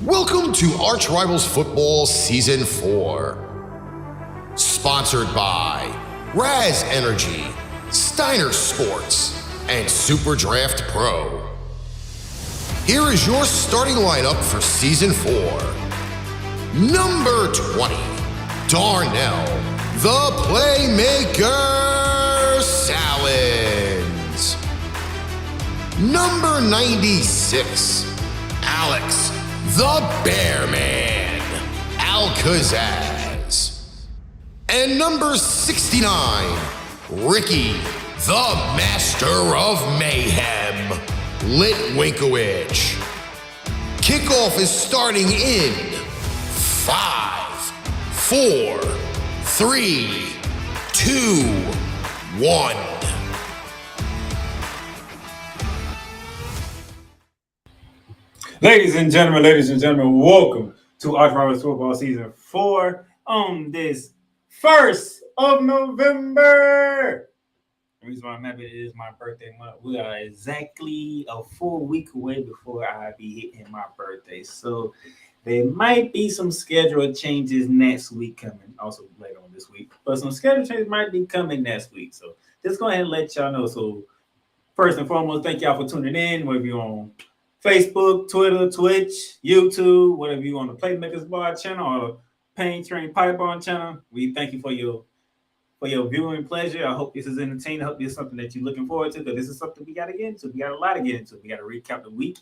Welcome to ArchRivals Football Season 4. Sponsored by Raz Energy, Steiner Sports, and Super Draft Pro. Here is your starting lineup for Season 4. Number 20, Darnell, the Playmaker, Sallins. Number 96, Alex, the Bearman, Al-Kazzaz. And number 69, Ricky, the Master of Mayhem, Litwinkowich. Kickoff is starting in 5, 4, 3, 2, 1. Ladies and gentlemen, welcome to ArchRivals Football Season 4 on this 1st of November. The reason why I'm happy it is my birthday month. We are exactly a full week away before I be hitting my birthday. So there might be some schedule changes next week coming, also later on this week. But some schedule changes might be coming next week. So just go ahead and let y'all know. So first and foremost, thank y'all for tuning in, whether you're on Facebook, Twitter, Twitch, YouTube, whatever you on the Playmakers Bar channel or Pain Train Pipeline channel. We thank you for your viewing pleasure. I hope this is entertaining. I hope this is something that you're looking forward to, because this is something we got to get into. We got a lot to get into. We got to recap the week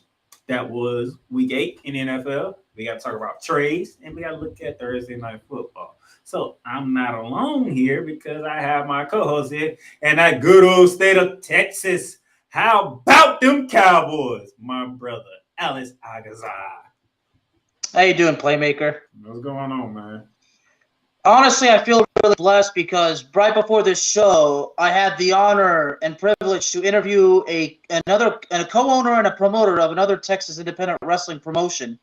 that was week 8 in the NFL. We got to talk about trades, and we got to look at Thursday Night Football. So I'm not alone here because I have my co-host here and that good old state of Texas. How about them Cowboys, my brother, Al-Kazzaz? How you doing, Playmaker? What's going on, man? Honestly, I feel really blessed because right before this show, I had the honor and privilege to interview a co-owner and a promoter of another Texas independent wrestling promotion.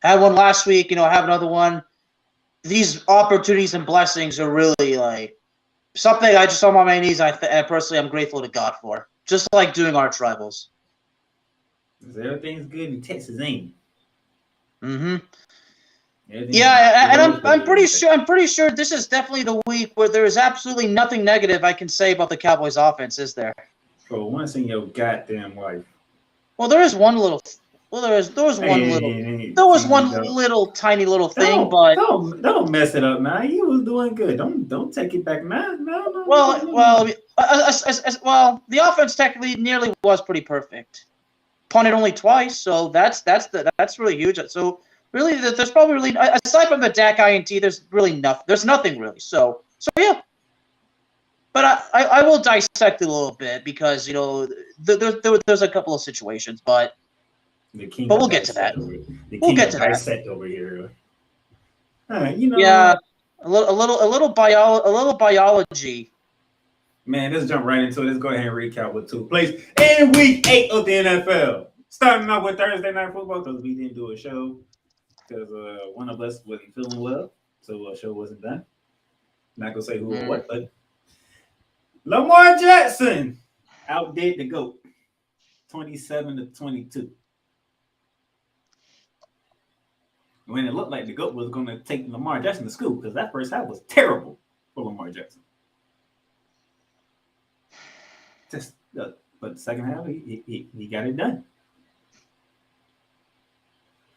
Had one last week, I have another one. These opportunities and blessings are really like something I just saw on my knees. And personally, I'm grateful to God for. Just like doing ArchRivals. Everything's good in Texas, ain't it? Mm-hmm. Yeah, and I'm pretty sure this is definitely the week where there is absolutely nothing negative I can say about the Cowboys' offense, is there? For once in your goddamn life. Well, there is one little. Well, there was one little tiny little thing, but don't mess it up now. You was doing good. Don't take it back now. No. Well, the offense technically nearly was pretty perfect. Punted only twice, so that's really huge. So really, there's probably really, aside from the Dak INT, there's really nothing. There's nothing really. So yeah. But I will dissect it a little bit because there's a couple of situations, but we'll get to that. We'll get to that over here. Yeah, a little biology. Man, let's jump right into it. Let's go ahead and recap what took place in week 8 of the NFL. Starting off with Thursday Night Football because we didn't do a show because one of us wasn't feeling well, so a show wasn't done. Not gonna say who or what, but Lamar Jackson outdid the GOAT, 27-22. When it looked like the GOAT was going to take Lamar Jackson to school, because that first half was terrible for Lamar Jackson. But the second half, he got it done.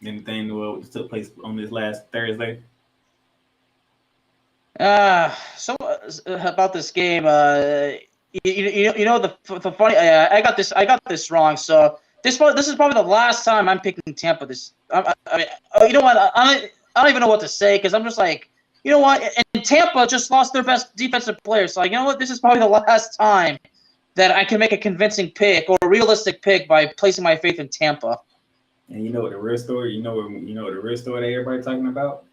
Anything that took place on this last Thursday? So about this game, the funny, I got this wrong. So this is probably the last time I'm picking Tampa. You know what? I don't even know what to say because I'm just like, you know what? And Tampa just lost their best defensive players. So you know what? This is probably the last time that I can make a convincing pick or a realistic pick by placing my faith in Tampa. And you know what the real story? You know what the real story that everybody's talking about?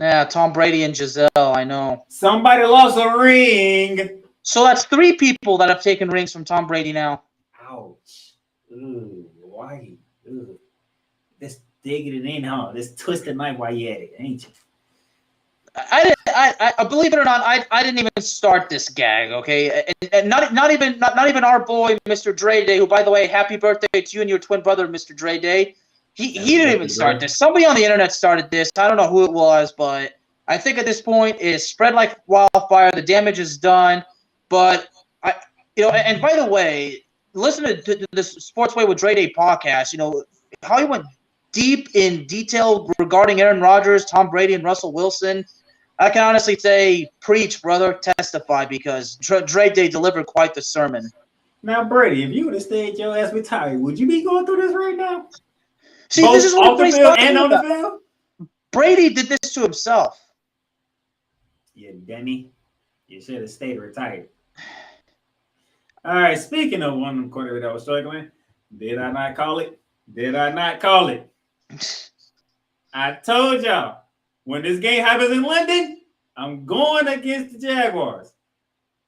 Yeah, Tom Brady and Giselle. I know. Somebody lost a ring. So that's 3 people that have taken rings from Tom Brady now. Ouch. Ooh, why? Ooh. Let's dig it in, huh? Let's twist the knife while you at it, ain't you? I believe it or not, I didn't even start this gag, okay? And not even our boy, Mr. Dre Day, who, by the way, happy birthday to you and your twin brother, Mr. Dre Day. He didn't even start this. Somebody on the internet started this. I don't know who it was, but I think at this point it's spread like wildfire. The damage is done. But and by the way, listen to this Sportsway with Dre Day podcast. How he went deep in detail regarding Aaron Rodgers, Tom Brady, and Russell Wilson. I can honestly say, preach, brother, testify, because Dre Day delivered quite the sermon. Now, Brady, if you would have stayed your ass retired, would you be going through this right now? See, both this is what off the field and on the field. Brady did this to himself. Yeah, Denny, you should have stayed retired. All right, speaking of one of them quarterbacks that was struggling, did I not call it? Did I not call it? I told y'all, when this game happens in London, I'm going against the Jaguars.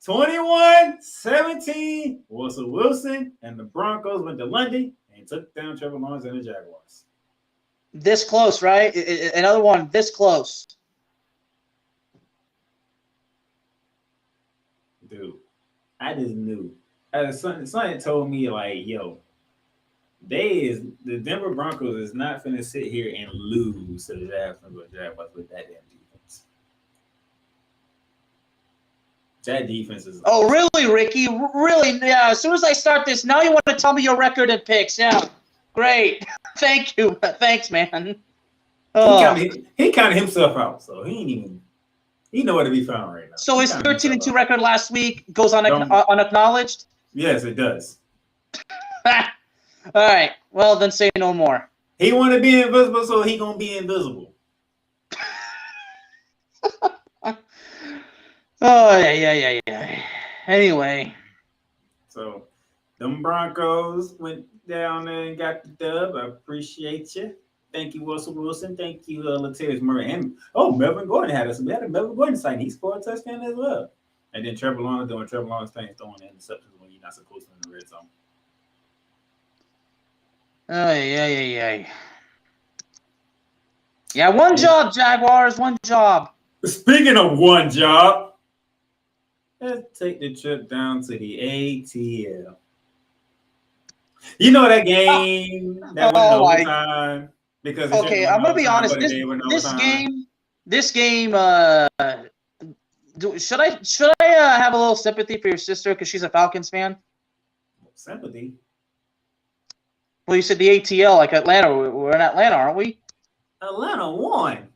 21-17, Russell Wilson and the Broncos went to London and took down Trevor Lawrence and the Jaguars. This close, right? Another one this close. Dude, I just knew. Something told me, like, yo, the Denver Broncos is not finna sit here and lose to the Jaguars with that damn defense. That defense is. Oh, really, Ricky? Really? Yeah. As soon as I start this, now you want to tell me your record and picks? Yeah. Great. Thank you. Thanks, man. He counted himself out, so he ain't even. He nowhere to be found right now. So his 13-2 record last week goes unacknowledged? Yes, it does. All right. Well, then say no more. He want to be invisible, so he gonna be invisible. Oh, yeah. Anyway. So, them Broncos went down there and got the dub. I appreciate you. Thank you, Russell Wilson. Thank you, Latavius Murray. And, Melvin Gordon had us. We had a Melvin Gordon sign. He scored a touchdown as well. And then Trevor Lawrence doing Trevor Lawrence things, throwing interceptions when you're not supposed to in the red zone. Oh, yeah. Yeah, one job, Jaguars. One job. Speaking of one job, let's take the trip down to the ATL. You know that game that went overtime? Because okay, I'm gonna be honest. This game. Should I have a little sympathy for your sister because she's a Falcons fan? Sympathy. Well, you said the ATL, like Atlanta. We're in Atlanta, aren't we? Atlanta won.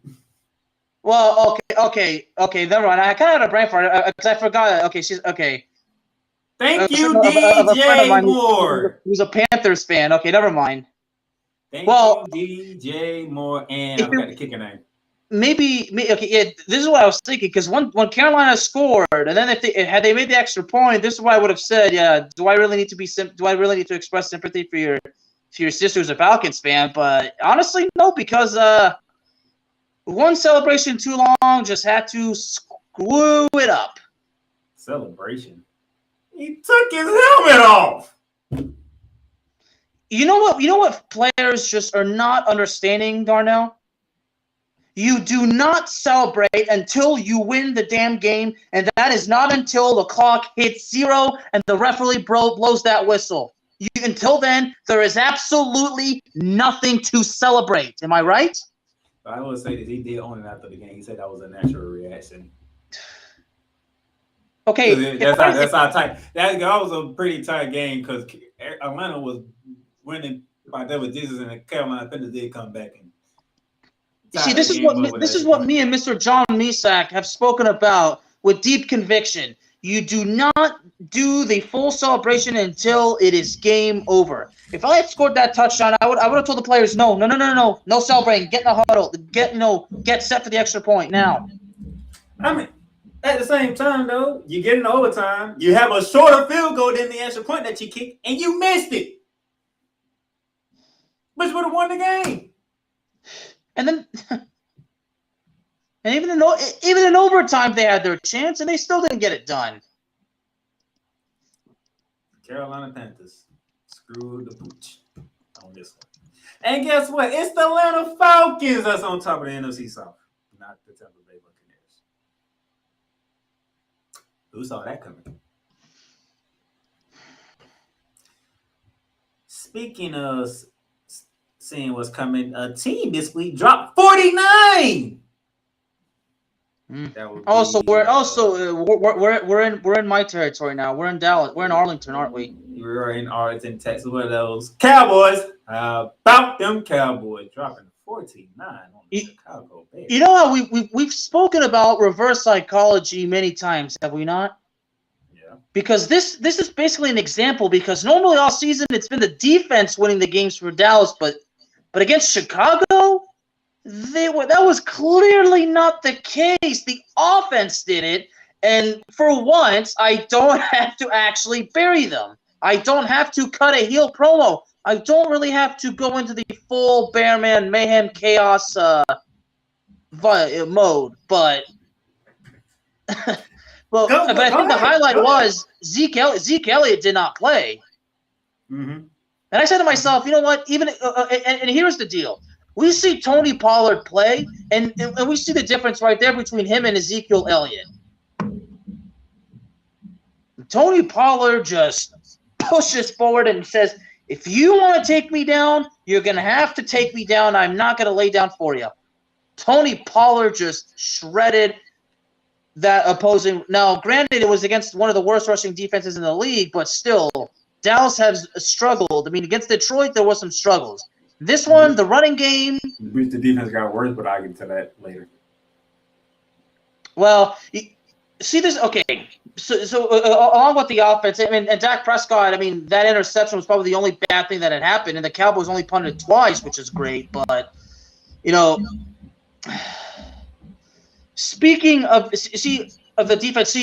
Well, okay. Never mind. I kind of had a brain fart because I forgot. Okay, she's okay. Thank you, DJ Moore. Who's a Panthers fan? Okay, never mind. Thank you, DJ Moore, and I forgot the kicker name. Maybe. Okay, yeah. This is what I was thinking because when Carolina scored, and then had they made the extra point, this is what I would have said. Yeah. Do I really need to express sympathy for your sister who's a Falcons fan? But honestly, no, because one celebration too long, just had to screw it up. Celebration. He took his helmet off. You know what players just are not understanding, Darnell? You do not celebrate until you win the damn game, and that is not until the clock hits 0 and the referee blows that whistle. Until then, there is absolutely nothing to celebrate. Am I right? I will say that he did own it after the game. He said that was a natural reaction. Okay, that's how tight. That was a pretty tight game because Atlanta was winning by double digits, and the Carolina Panthers did come back and. See, this is what me and Mr. John Misak have spoken about with deep conviction. You do not do the full celebration until it is game over. If I had scored that touchdown, I would have told the players, no celebrating, get in the huddle, get set for the extra point now. I mean, at the same time, though, you get in overtime, you have a shorter field goal than the extra point that you kicked, and you missed it, which would have won the game. And then, and even in overtime, they had their chance, and they still didn't get it done. Carolina Panthers screwed the pooch on this one. And guess what? It's the Atlanta Falcons that's on top of the NFC South, not the Tampa Bay Buccaneers. Who saw that coming? Speaking of seeing what's coming. A team this week dropped 49. We're in my territory now. We're in Dallas. We're in Arlington, aren't we? We're in Arlington, Texas. What are those Cowboys? How about them Cowboys dropping 49 on the Chicago Bears? You know how we've spoken about reverse psychology many times, have we not? Yeah. Because this is basically an example. Because normally all season it's been the defense winning the games for Dallas, but against Chicago. That was clearly not the case. The offense did it, and for once, I don't have to actually bury them. I don't have to cut a heel promo. I don't really have to go into the full Bearman Mayhem Chaos mode. But I think the highlight was Zeke Elliott did not play. Mm-hmm. And I said to myself, you know what? Even and here's the deal. We see Tony Pollard play, and we see the difference right there between him and Ezekiel Elliott. Tony Pollard just pushes forward and says, if you want to take me down, you're going to have to take me down. I'm not going to lay down for you. Tony Pollard just shredded that opposing. Now, granted, it was against one of the worst rushing defenses in the league, but still, Dallas has struggled. I mean, against Detroit, there was some struggles. This one, the running game. The defense got worse, but I'll get to that later. Well, see this. Okay, so along with the offense, I mean, and Dak Prescott. I mean, that interception was probably the only bad thing that had happened, and the Cowboys only punted twice, which is great. But speaking of the defense,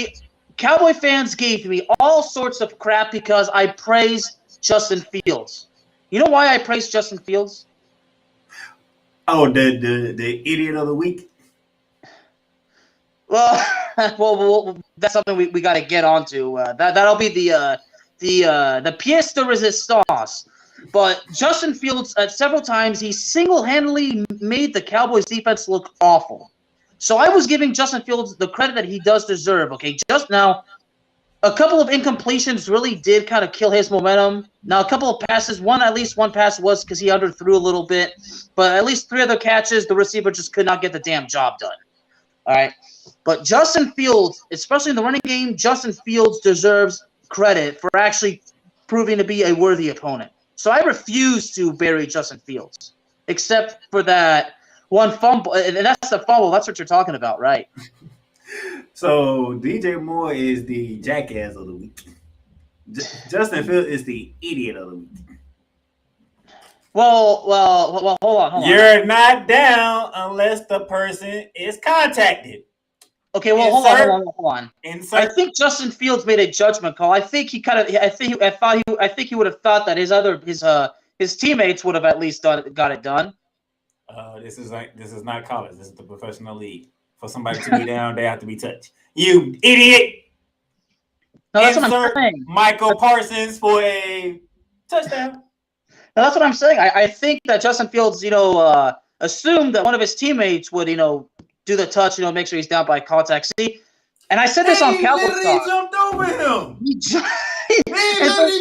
Cowboy fans gave me all sorts of crap because I praised Justin Fields. You know why I praise Justin Fields? Oh, the idiot of the week. Well, that's something we got to get onto. That'll be the pièce de résistance. But Justin Fields, several times, he single-handedly made the Cowboys defense look awful. So I was giving Justin Fields the credit that he does deserve. Okay, just now, a couple of incompletions really did kind of kill his momentum. Now, a couple of passes, at least one pass was because he underthrew a little bit. But at least 3 other catches, the receiver just could not get the damn job done. All right. But Justin Fields, especially in the running game, Justin Fields deserves credit for actually proving to be a worthy opponent. So I refuse to bury Justin Fields, except for that one fumble. And that's the fumble. That's what you're talking about, right? So DJ Moore is the jackass of the week. Justin Fields is the idiot of the week. Well, hold on. You're not down unless the person is contacted. Okay, well, hold on. Insert. I think Justin Fields made a judgment call. I think he would have thought that his teammates would have at least got it done. This is not college. This is the professional league. For somebody to be down, they have to be touched. You idiot! No, that's what I'm saying. Michael Parsons for a touchdown. No, that's what I'm saying. I think that Justin Fields, assumed that one of his teammates would, do the touch, make sure he's down by contact. See, and I said this on Cowboys Talk. He jumped over him. He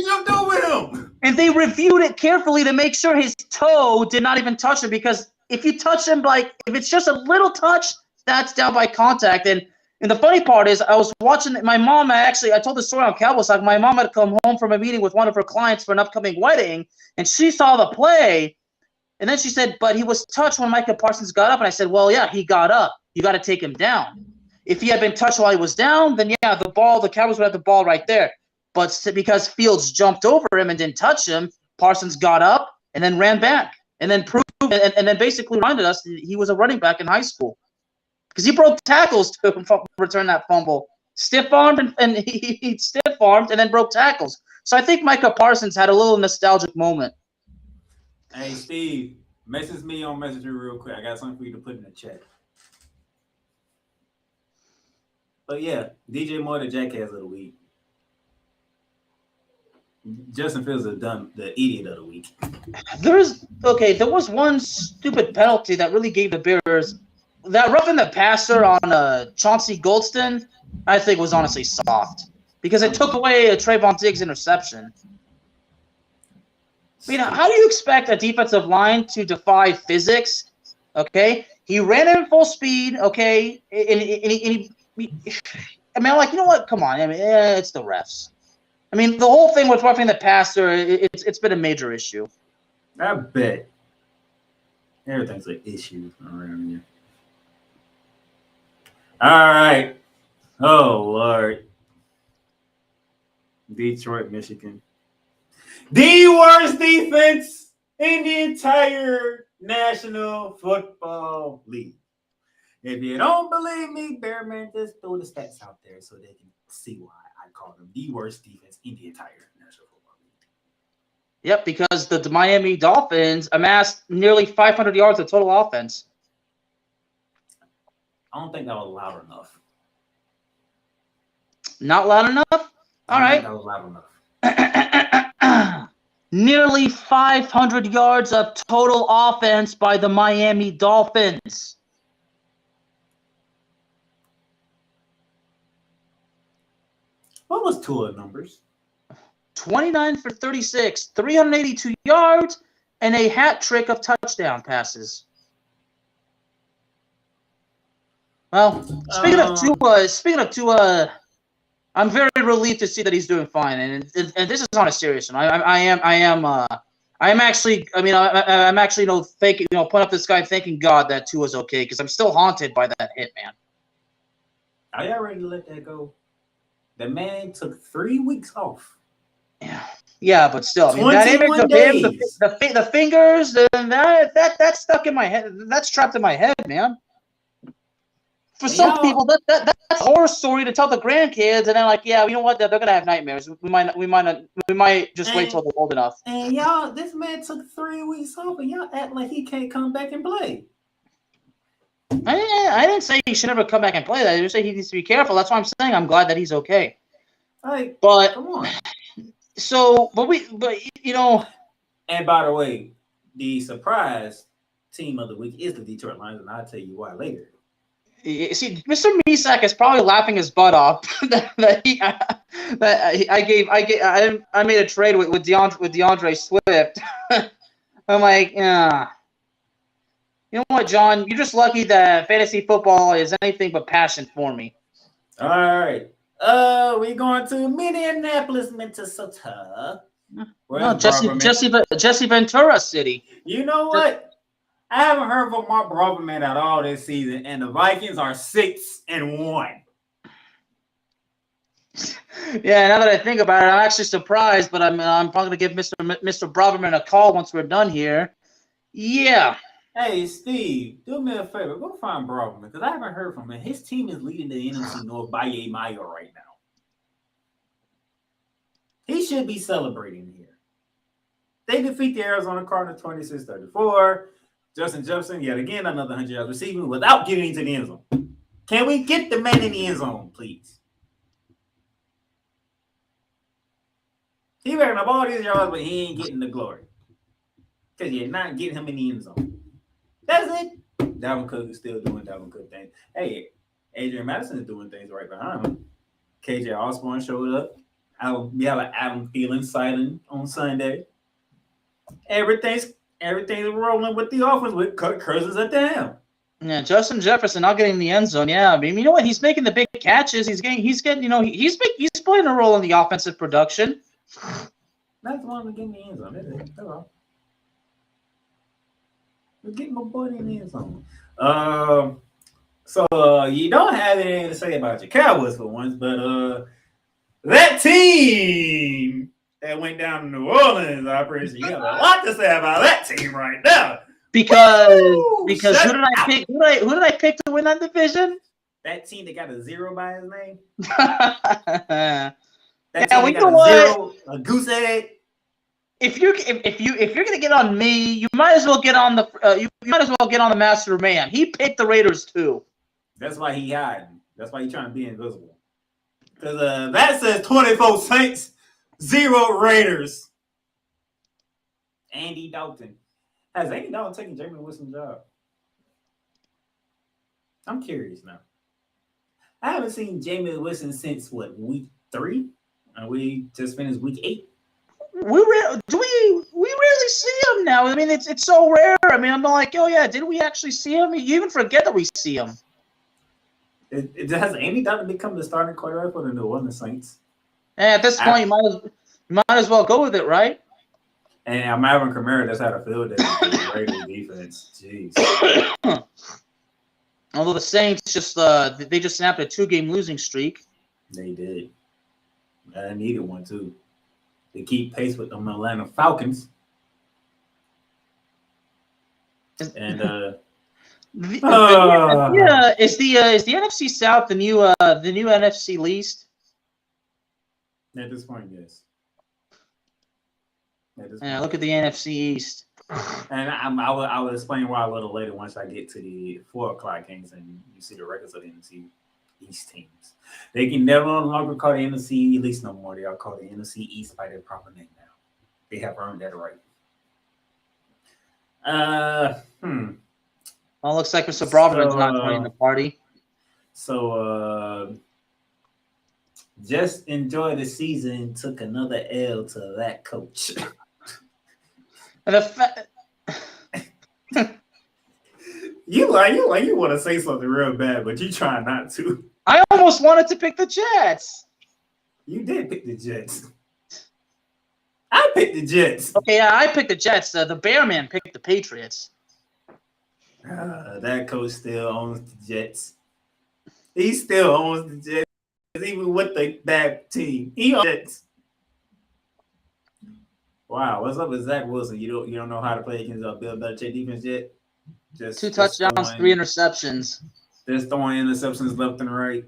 jumped over him. And they reviewed it carefully to make sure his toe did not even touch him, because if you touch him, if it's just a little touch, that's down by contact. And the funny part is, I was watching my mom. I told the story on Cowboys Talk. My mom had come home from a meeting with one of her clients for an upcoming wedding, and she saw the play. And then she said, but he was touched when Micah Parsons got up. And I said, well, yeah, he got up. You got to take him down. If he had been touched while he was down, then yeah, the Cowboys would have the ball right there. But because Fields jumped over him and didn't touch him, Parsons got up and then ran back and then proved and then basically reminded us that he was a running back in high school. Because he broke tackles to return that fumble. Stiff-armed and he stiff-armed and then broke tackles. So I think Micah Parsons had a little nostalgic moment. Hey, Steve, message me on Messenger real quick. I got something for you to put in the chat. But yeah, DJ Moore, the jackass of the week. Justin Fields is the idiot of the week. There was one stupid penalty that really gave the Bears. That roughing the passer on Chauncey Goldston, I think, was honestly soft. Because it took away a Trayvon Diggs interception. I mean, how do you expect a defensive line to defy physics? Okay, he ran in full speed. Okay, and he I mean, I'm like, you know what? Come on. I mean, it's the refs. I mean, the whole thing with roughing the passer, it's been a major issue. I bet. Everything's an issue around here. All right. Oh, Lord. Detroit, Michigan. The worst defense in the entire National Football League. If you don't believe me, Bearman, just throw the stats out there so they can see why I call them the worst defense in the entire National Football League. Yep, because the Miami Dolphins amassed nearly 500 yards of total offense. I don't think that was loud enough. Not loud enough? All right. That was loud enough. Nearly 500 yards of total offense by the Miami Dolphins. What was Tua's numbers? 29 for 36, 382 yards, and a hat trick of touchdown passes. Well, speaking of Tua, I'm very relieved to see that he's doing fine, and this is on a serious one. I'm actually putting up this guy thanking God that Tua's okay, because I'm still haunted by that hit, man. Are y'all ready to let that go? The man took 3 weeks off. Yeah, but still, I mean, that image of him, the fingers, that's stuck in my head. That's trapped in my head, man. For some people, that's a horror story to tell the grandkids, and then like, yeah, you know what? They're gonna have nightmares. We might just wait till they're old enough. And y'all, this man took 3 weeks off, and y'all act like he can't come back and play. I didn't say he should never come back and play. I just say he needs to be careful. That's why I'm saying I'm glad that he's okay. But come on. But you know. And by the way, the surprise team of the week is the Detroit Lions, and I'll tell you why later. See, Mr. Misak is probably laughing his butt off that I made a trade with DeAndre Swift. I'm like, yeah. You know what, John? You're just lucky that fantasy football is anything but passion for me. All right. We're going to Minneapolis, Minnesota. No, Jesse Ventura City. You know what? I haven't heard from Mark Braverman at all this season, and the Vikings are 6-1. Yeah, now that I think about it, I'm actually surprised, but I'm probably going to give Mr. Braverman a call once we're done here. Yeah. Hey, Steve, do me a favor. Go find Braverman, because I haven't heard from him. His team is leading the NFC North by a mile right now. He should be celebrating here. They defeat the Arizona Cardinals 26-34. Justin Jefferson, yet again, another 100 yards receiving without getting into the end zone. Can we get the man in the end zone, please? He racking up all these yards, but he ain't getting the glory. Because you're not getting him in the end zone. That's it. Dalvin Cook is still doing Dalvin Cook things. Hey, Adrian Madison is doing things right behind him. KJ Osborne showed up. We have an Adam Thielen sighting on Sunday. Everything's rolling with the offense with Kirk Cousins at the helm. Yeah, Justin Jefferson not getting in the end zone. Yeah, I mean, you know what? He's making the big catches. He's getting. You know, he's playing a role in the offensive production. That's why I'm getting the end zone. That's it. Hello. We're getting my boy in the end zone. So you don't have anything to say about your Cowboys for once, but that team that went down to New Orleans, I appreciate you have a lot to say about that team right now. Because who did I pick? Who did I pick to win that division? That team that got a 0 by his name. You know what? A goose egg. If you're gonna get on me, you might as well get on the master man. He picked the Raiders too. That's why he hiding. That's why he's trying to be invisible. Because that says 24 Saints, 0 Raiders. Andy Dalton. Has Andy Dalton taken Jameis Winston's job? I'm curious now. I haven't seen Jameis Winston since week 3? And we just finished week 8. We rarely really see him now. I mean, it's so rare. I mean, I'm like, oh yeah, did we actually see him? You even forget that we see him. Has Andy Dalton become the starting quarterback for the New Orleans Saints? And at this point, you might as well go with it, right? And I'm Alvin Kamara just had a field day with the Raiders defense. Jeez. Although the Saints just snapped a 2-game losing streak. They did. I needed one too. They keep pace with the Atlanta Falcons. And is the NFC South the new NFC least? At this point, yes. Look at the NFC East. And I will explain why a little later once I get to the 4:00 games and you see the records of the NFC East teams. They can no longer call the NFC East no more. They are called the NFC East by their proper name now. They have earned that right. Well, looks like Mr. Broderick's not joining the party. So just enjoy the season. Took another L to that coach. You want to say something real bad, but you try not to. I almost wanted to pick the Jets. You did pick the Jets. I picked the Jets. Okay, yeah, I picked the Jets. The Bear Man picked the Patriots. That coach still owns the Jets. He still owns the Jets, even with the bad team. He owns the Jets. Wow, what's up with Zach Wilson? You don't know how to play against Bill Belichick defense yet? Just 2 touchdowns, 3 interceptions. Just throwing interceptions left and right.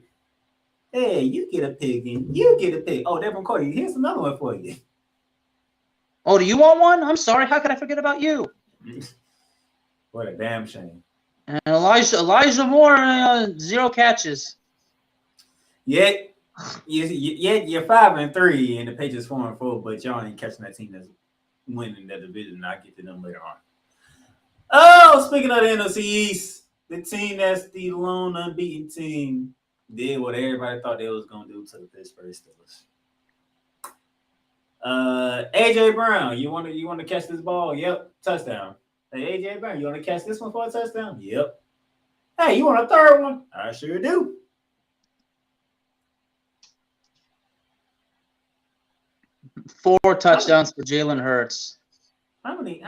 Hey, you get a pig and you get a pig. Oh, Devin Cody, here's another one for you. Oh, do you want one? I'm sorry. How could I forget about you? What a damn shame. And Elijah Moore, 0 catches. Yet you're 5-3 and the Patriots 4-4, but y'all ain't catching that team that's winning that division. I'll get to them later on. Oh, speaking of the NFC East, the team that's the lone unbeaten team did what everybody thought they was gonna do to the Pittsburgh Steelers. AJ Brown, you want to catch this ball? Yep, touchdown. Hey, AJ Brown, you want to catch this one for a touchdown? Yep. Hey, you want a third one? I sure do. Four touchdowns for Jalen Hurts. How many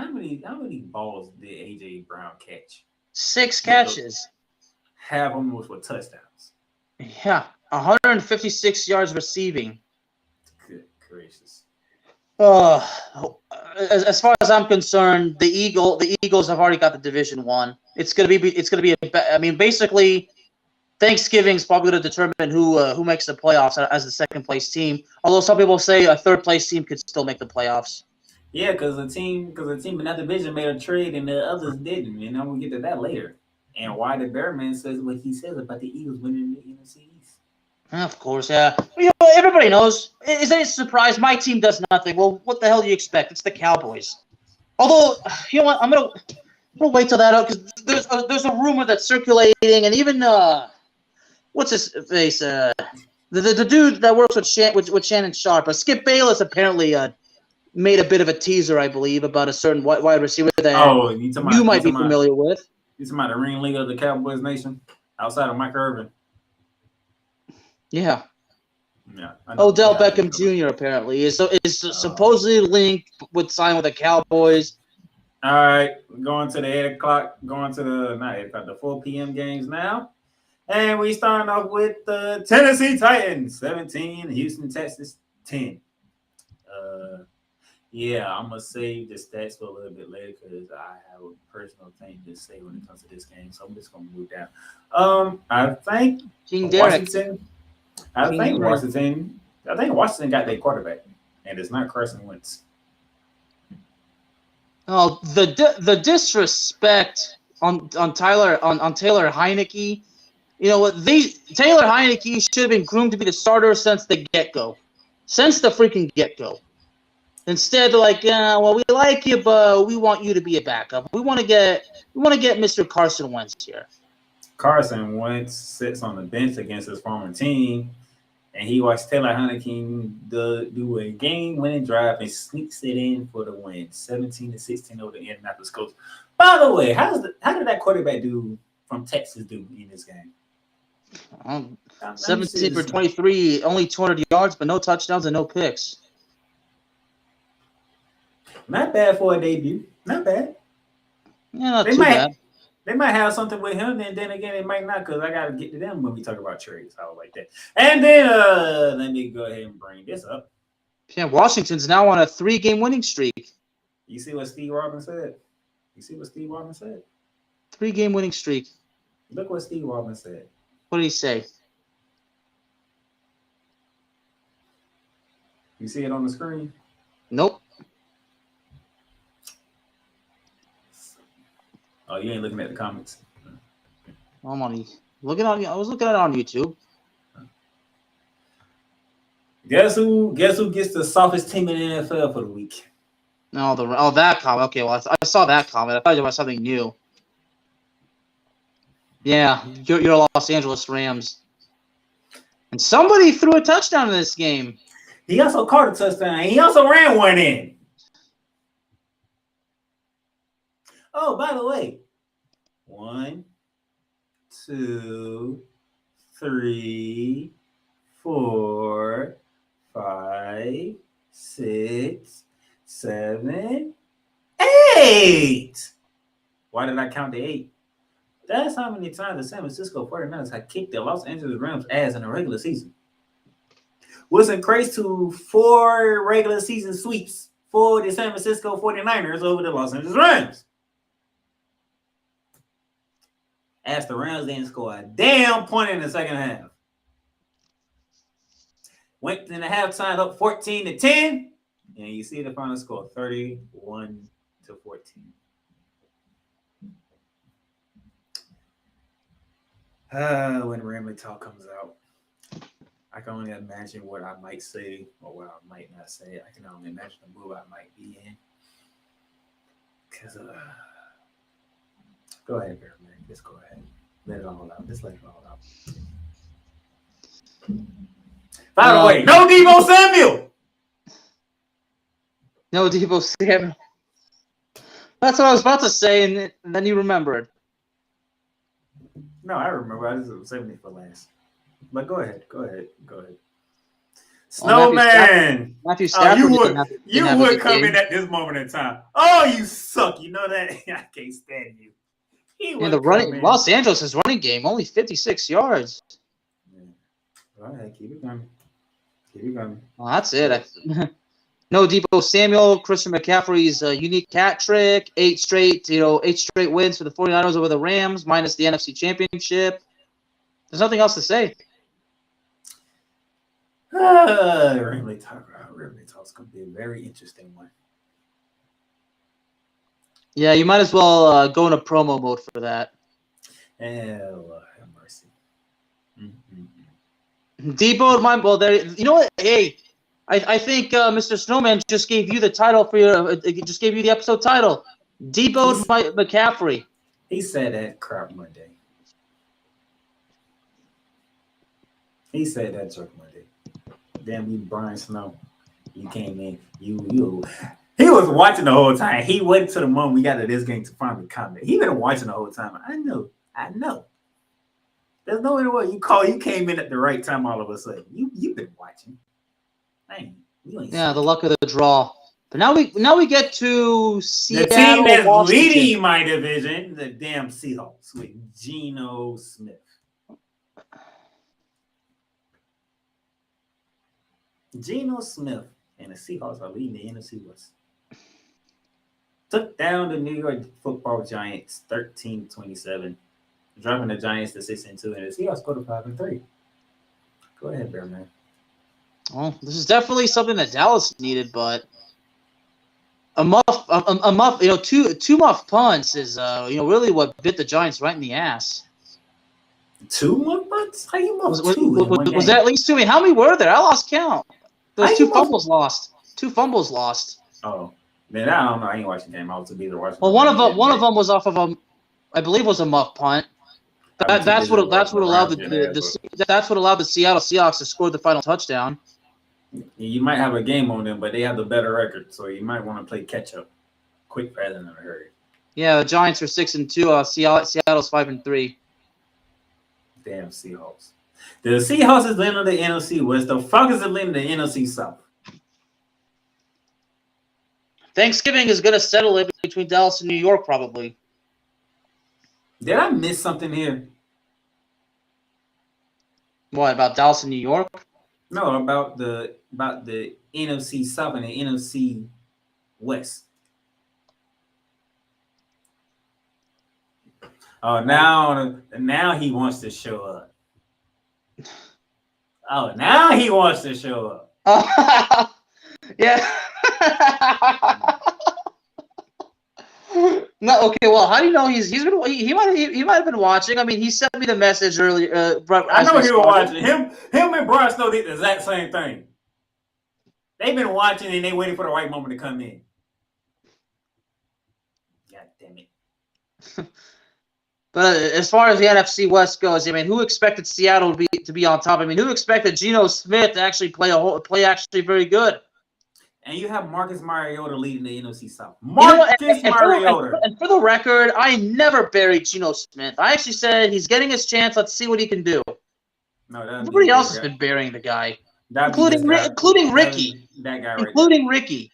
balls did AJ Brown catch? 6 catches. Half of them was for touchdowns. Yeah, 156 yards receiving. Good gracious. As far as I'm concerned, the Eagles have already got the division won. It's gonna be. I mean, basically, Thanksgiving's probably going to determine who makes the playoffs as the second place team. Although some people say a third place team could still make the playoffs. Yeah, because the team in that division made a trade and the others didn't, and I'm gonna get to that later. And why the Bearman says what he says about the Eagles winning the NFC East. Of course, yeah. You know, everybody knows. Isn't it a surprise? My team does nothing. Well, what the hell do you expect? It's the Cowboys. Although, you know what? I'm gonna wait till that out because there's a rumor that's circulating, and even what's his face? The dude that works with Shannon Sharp, Skip Bayless apparently made a bit of a teaser, I believe, about a certain wide receiver that you might be familiar with. You talking about the ringleader of the Cowboys Nation outside of Mike Irvin? Yeah. Yeah. Odell Beckham Jr. apparently is supposedly linked with signing with the Cowboys. All right, going to the 8 o'clock, the 4 p.m. games now. And we starting off with the Tennessee Titans, 17, Houston, Texas, 10. Yeah, I'm going to save the stats for a little bit later because I have a personal thing to say when it comes to this game. So I'm just going to move down. I think Washington got their quarterback, and it's not Carson Wentz. Oh, the disrespect on Taylor Heineke. You know what? Taylor Heineke should have been groomed to be the starter since the get-go. Since the freaking get-go. Instead, they're like, well, we like you, but we want you to be a backup. We want to get Mr. Carson Wentz here. Carson Wentz sits on the bench against his former team, And he watched Taylor Heineken do a game-winning drive and sneaks it in for the win, 17-16 over the Indianapolis Colts. By the way, how did that quarterback from Texas do in this game? 17 for 23, only 200 yards, but no touchdowns and no picks. Not bad for a debut. Not bad. Yeah, not too bad. They might have something with him, and then again, it might not, because I got to get to them when we talk about trades. I would like that. And then let me go ahead and bring this up. Yeah, Washington's now on a 3-game winning streak. You see what Steve Robin said? 3-game winning streak. Look what Steve Robin said. What did he say? You see it on the screen? Nope. Oh, you ain't looking at the comments. I was looking at it on YouTube. Guess who gets the softest team in the NFL for the week? No, that comment. Okay, well, I saw that comment. I thought it was something new. Yeah, your Los Angeles Rams. And somebody threw a touchdown in this game. He also caught a touchdown. He also ran one in. Oh, by the way, 1, 2, 3, 4, 5, 6, 7, 8. Why did I count the 8? That's how many times the San Francisco 49ers had kicked the Los Angeles Rams' ass in the regular season. Which equates to 4 regular season sweeps for the San Francisco 49ers over the Los Angeles Rams. As the Rams didn't score a damn point in the second half. Went in the halftime up 14-10. And you see the final score, 31-14. When Ramley Talk comes out, I can only imagine what I might say or what I might not say. I can only imagine the move I might be in. Because, go ahead, Bear Man. Just go ahead. Let it all out. Just let it all out. By the way, no Deebo Samuel! No Deebo Samuel. That's what I was about to say, and then you remembered. No, I remember. I just saved me for last. But go ahead. Snowman! Matthew Stafford. You would come in at this moment in time. Oh, you suck. You know that? I can't stand you. And the Los Angeles' running game, only 56 yards. Yeah. All right, keep it coming. Well, that's it. No Deebo Samuel, Christian McCaffrey's unique hat trick, 8 straight wins for the 49ers over the Rams, minus the NFC Championship. There's nothing else to say. Ramley Talk's going to be a very interesting one. Yeah, you might as well go into promo mode for that. Hell, have mercy. Deebo, you know what? Hey, I think Mr. Snowman just gave you the title for just gave you the episode title. Deebo McCaffrey. He said that crap Monday. He said that joke Monday. Damn you, Brian Snow. You came in. He was watching the whole time. He waited till the moment we got to this game to finally comment. He been watching the whole time. I know. There's no way you came in at the right time all of a sudden. You've been watching. Yeah, the luck of the draw. But now we get to Seattle, the team that's Washington. leading my division, the damn Seahawks with Geno Smith. Geno Smith and the Seahawks are leading the NFC West. Took down the New York Football Giants 13-27, dropping the Giants to 6-2, and the Seahawks go to 5-3. Go ahead, Bear Man. Well, this is definitely something that Dallas needed, but a muff, two muff punts is really what bit the Giants right in the ass. 2 muff punts? How you muff two? Was that at least 2? I mean, how many were there? I lost count. Those 2 fumbles lost. 2 fumbles lost. Oh, man, I don't know. I ain't watching the game. I was either watching. Well, one of them was off of I believe was a muff punt. That's what allowed the Seattle Seahawks to score the final touchdown. You might have a game on them, but they have the better record, so you might want to play catch up quick rather than a hurry. Yeah, the Giants are 6-2. Seattle's 5-3. Damn Seahawks. The Seahawks is leading the NFC West. The Falcons are leading the NFC South. Thanksgiving is going to settle it between Dallas and New York, probably. Did I miss something here? What, about Dallas and New York? No, about the NFC South and the NFC West. Oh, now he wants to show up. Oh, now he wants to show up. Oh, yeah. No, okay. Well, how do you know he might have been watching? I mean, he sent me the message earlier. I know he was watching. Him and Brian Snow did the exact same thing. They've been watching and they waiting for the right moment to come in. God damn it. But as far as the NFC West goes, I mean, who expected Seattle to be on top? I mean, who expected Geno Smith to actually play actually very good? And you have Marcus Mariota leading the NFC South. Mariota. And for the record, I never buried Geno Smith. I actually said he's getting his chance. Let's see what he can do. No, everybody else has been burying the guy, including Ricky. That guy right including Ricky.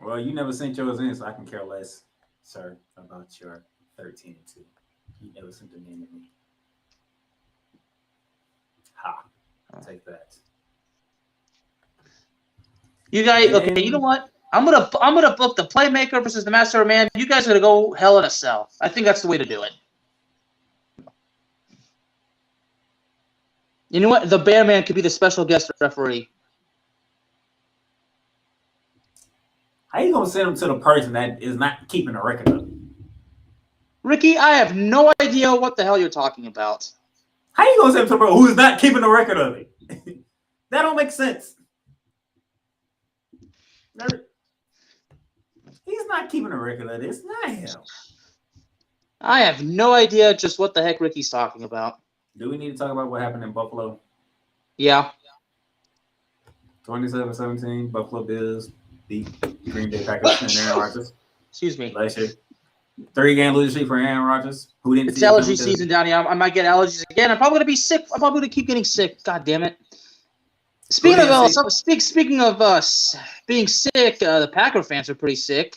Well, you never sent yours in, so I can care less, sir, about your 13-2. You never sent them in to me. Ha! I'll take that. You guys, okay? You know what? I'm gonna book the Playmaker versus the Master of Man. You guys are gonna go Hell in a Cell. I think that's the way to do it. You know what? The Bear Man could be the special guest referee. How you gonna send him to the person that is not keeping a record of it? Ricky, I have no idea what the hell you're talking about. How you gonna send him to the person who's not keeping a record of it? That don't make sense. He's not keeping a record of it. It's not him. I have no idea just what the heck Ricky's talking about. Do we need to talk about what happened in Buffalo? Yeah. 27-17, Buffalo Bills beat Green Bay Packers and Aaron Rodgers. Excuse me. Last year. 3-game losing streak for Aaron Rodgers. Who didn't? It's allergy season down here. I might get allergies again. I'm probably gonna be sick. I'm probably gonna keep getting sick. God damn it. Speaking of being sick, the Packer fans are pretty sick.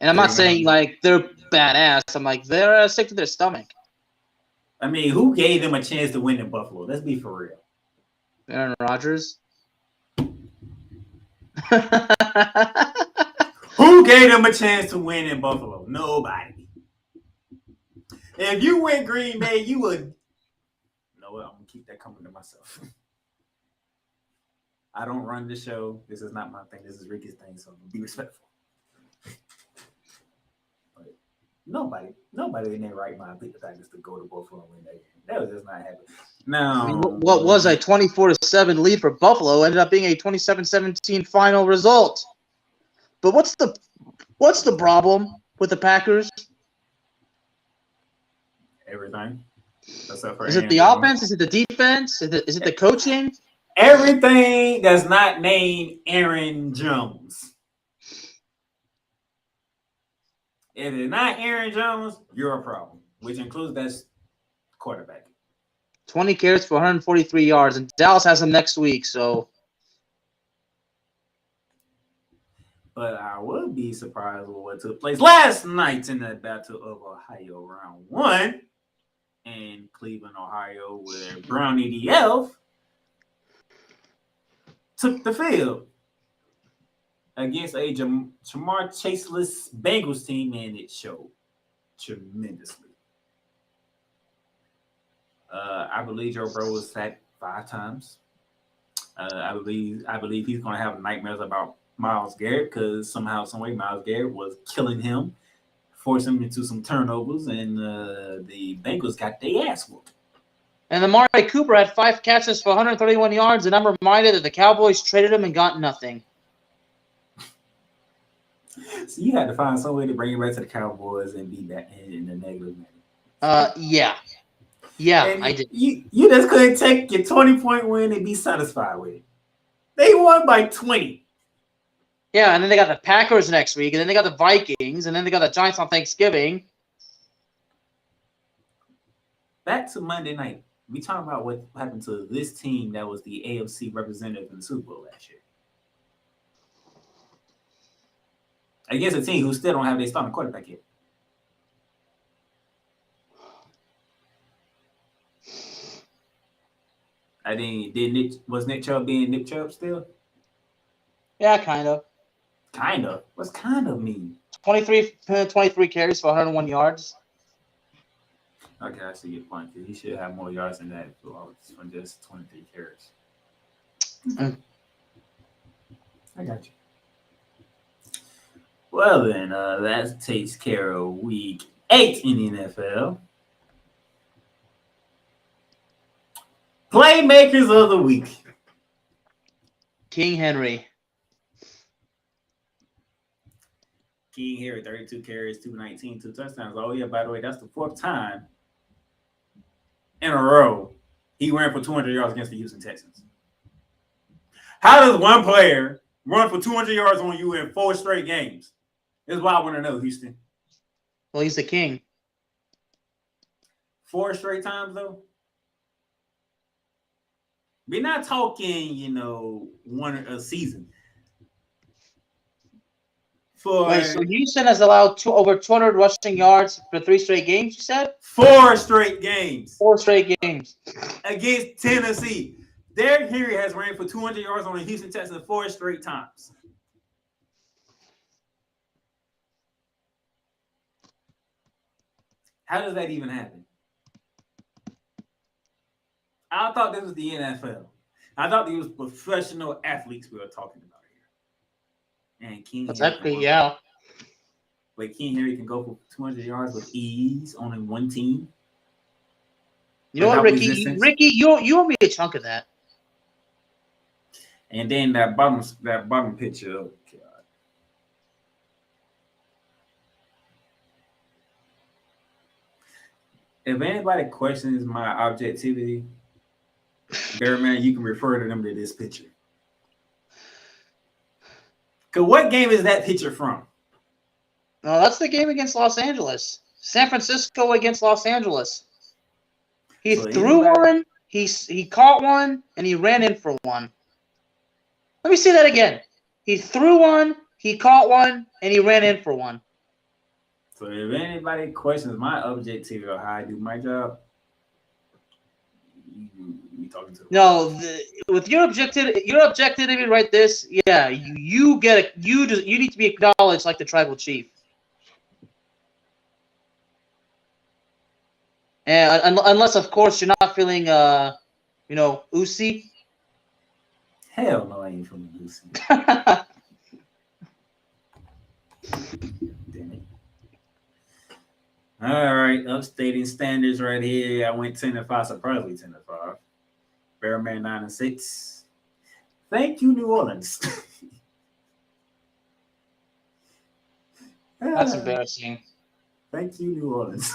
And I'm not saying like they're badass. I'm like they're sick to their stomach. I mean, who gave them a chance to win in Buffalo? Let's be for real. Aaron Rodgers. Who gave them a chance to win in Buffalo? Nobody. If you went Green Bay, you would. No, I'm gonna keep that coming to myself. I don't run the show. This is not my thing. This is Ricky's thing, so be respectful. But nobody in their right mind picked the Packers to go to Buffalo and win that game. That was just not happening. No. I mean, what was a 24-7 lead for Buffalo ended up being a 27-17 final result. But what's the problem with the Packers? Everything. Is it the offense? Is it the defense? Is it the coaching? Everything that's not named Aaron Jones. If it's not Aaron Jones, you're a problem, which includes that quarterback. 20 carries for 143 yards, and Dallas has them next week, so. But I would be surprised with what took place last night in the Battle of Ohio Round 1 in Cleveland, Ohio, where Brownie the Elf took the field against a Jamar Chaseless Bengals team, and it showed tremendously. I believe Joe Burrow was sacked 5 times. I believe he's going to have nightmares about Myles Garrett because somehow, some way, Myles Garrett was killing him, forcing him into some turnovers, and the Bengals got their ass whooped. And Amari Cooper had 5 catches for 131 yards, and I'm reminded that the Cowboys traded him and got nothing. So you had to find some way to bring it back to the Cowboys and be that in the negative manner. Yeah, And I did. You just couldn't take your 20-point win and be satisfied with it. They won by 20. Yeah, and then they got the Packers next week, and then they got the Vikings, and then they got the Giants on Thanksgiving. Back to Monday night. We talking about what happened to this team that was the AFC representative in the Super Bowl last year. Against a team who still don't have their starting quarterback yet. I think was Nick Chubb being Nick Chubb still? Yeah, kind of. Kind of. What's kind of mean? 23 carries for 101 yards. Okay, I see your point. He should have more yards than that from just 23 carries. Mm. I got you. Well, then, that takes care of week 8 in the NFL. Playmakers of the week. King Henry. King Henry, 32 carries, 219, 2 touchdowns. Oh, yeah, by the way, that's the 4th time in a row he ran for 200 yards against the Houston Texans. How does one player run for 200 yards on you in 4 straight games? This is what I want to know, Houston. Well, he's the king. 4 straight times, though? We're not talking, one a season. Wait, so Houston has allowed over 200 rushing yards for 3 straight games, you said? 4 straight games. 4 straight games. Against Tennessee. Derrick Henry has ran for 200 yards on the Houston Texans 4 straight times. How does that even happen? I thought this was the NFL. I thought these was professional athletes we were talking about here. And King Exactly, yeah. Like King Henry can go for 200 yards with ease on one team. You know what, Ricky? Ricky, you owe me a chunk of that. And then that bottom picture. Oh God. If anybody questions my objectivity, Bearman, you can refer to them to this picture. Cause what game is that picture from? No, that's the game against Los Angeles. San Francisco against Los Angeles. He threw one, he caught one, and he ran in for one. Let me see that again. He threw one, he caught one, and he ran in for one. So if anybody questions my objectivity or how I do my job, you talking to them. No, with your objectivity right this, yeah, you get it. You need to be acknowledged like the tribal chief. And unless, of course, you're not feeling, Uzi. Hell no, I ain't feeling Uzi. Damn it. All right, upstating standards right here. I went 10-5, surprisingly 10-5. Bearman 9-6. Thank you, New Orleans. That's embarrassing. Thank you, New Orleans.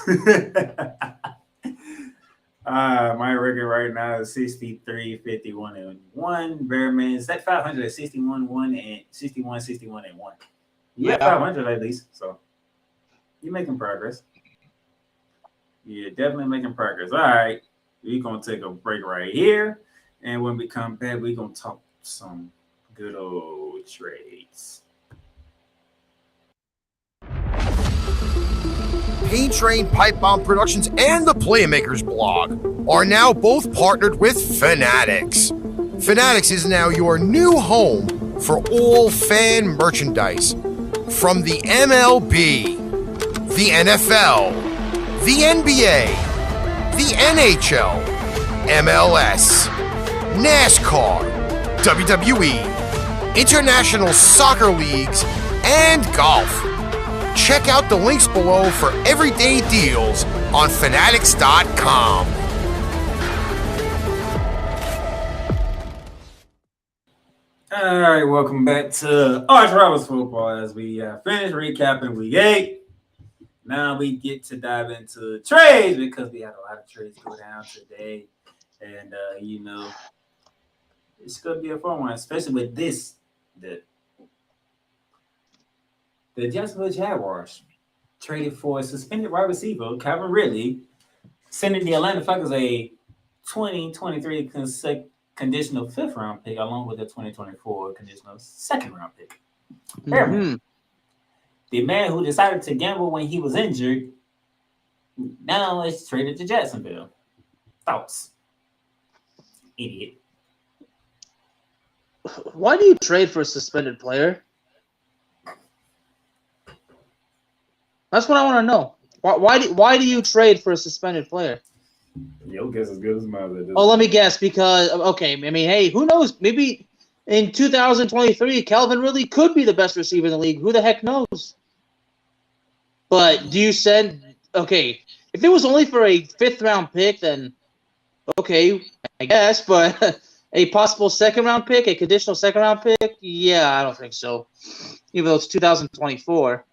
My record right now is 63, 51, and 1. Bearman is at 500 at 61, 1, and 61, 61, and 1. You're at 500 at least, so you're making progress. You're definitely making progress. All right, we're going to take a break right here. And when we come back, we're going to talk some good old trades. Paint Train Pipe Bomb Productions and the Playmakers blog are now both partnered with Fanatics. Fanatics is now your new home for all fan merchandise. From the MLB, the NFL, the NBA, the NHL, MLS, NASCAR, WWE, international soccer leagues, and golf. Check out the links below for everyday deals on Fanatics.com. All right, welcome back to ArchRivals Football as we finished recapping Week 8. Now we get to dive into trades because we had a lot of trades go down today. And, it's going to be a fun one, especially with this. The Jacksonville Jaguars traded for a suspended wide receiver, Calvin Ridley, sending the Atlanta Falcons a 2023 conditional 5th round pick along with a 2024 conditional 2nd round pick. Mm-hmm. The man who decided to gamble when he was injured now is traded to Jacksonville. Thoughts? Idiot. Why do you trade for a suspended player? That's what I want to know. Why do you trade for a suspended player? Your guess is good as mine. Oh, let me guess. Because hey, who knows? Maybe in 2023, Calvin Ridley could be the best receiver in the league. Who the heck knows? But do you send? Okay, if it was only for a 5th round pick, then okay, I guess. But a possible 2nd round pick, a conditional 2nd round pick, yeah, I don't think so. Even though it's 2024.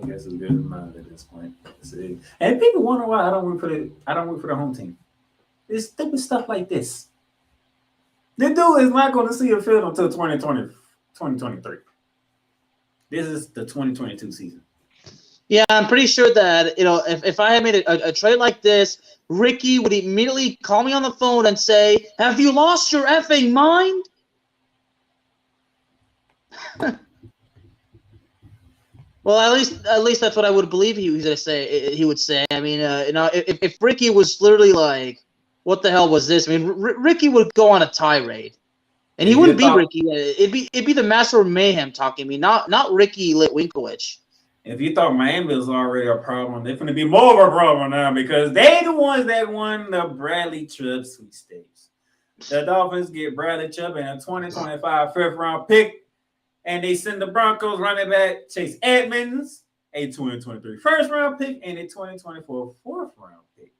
I guess it's good as mine at this point. And people wonder why I don't root for the home team. It's stupid stuff like this. The dude is not going to see a field until 2023. This is the 2022 season. Yeah, I'm pretty sure that if I had made a trade like this, Ricky would immediately call me on the phone and say, "Have you lost your effing mind?" Well, at least that's what I would believe he was gonna say. He would say. I mean, if Ricky was literally like, "What the hell was this?" I mean, Ricky would go on a tirade, and he wouldn't be Ricky. It'd be the master of mayhem talking to me, not Ricky Litwinkowich. If you thought Miami was already a problem, they're going to be more of a problem now because they the ones that won the Bradley Chubb sweepstakes. The Dolphins get Bradley Chubb in a 2025 5th round pick. And they send the Broncos running back Chase Edmonds, a 2023 1st round pick, and a 2024 4th round pick.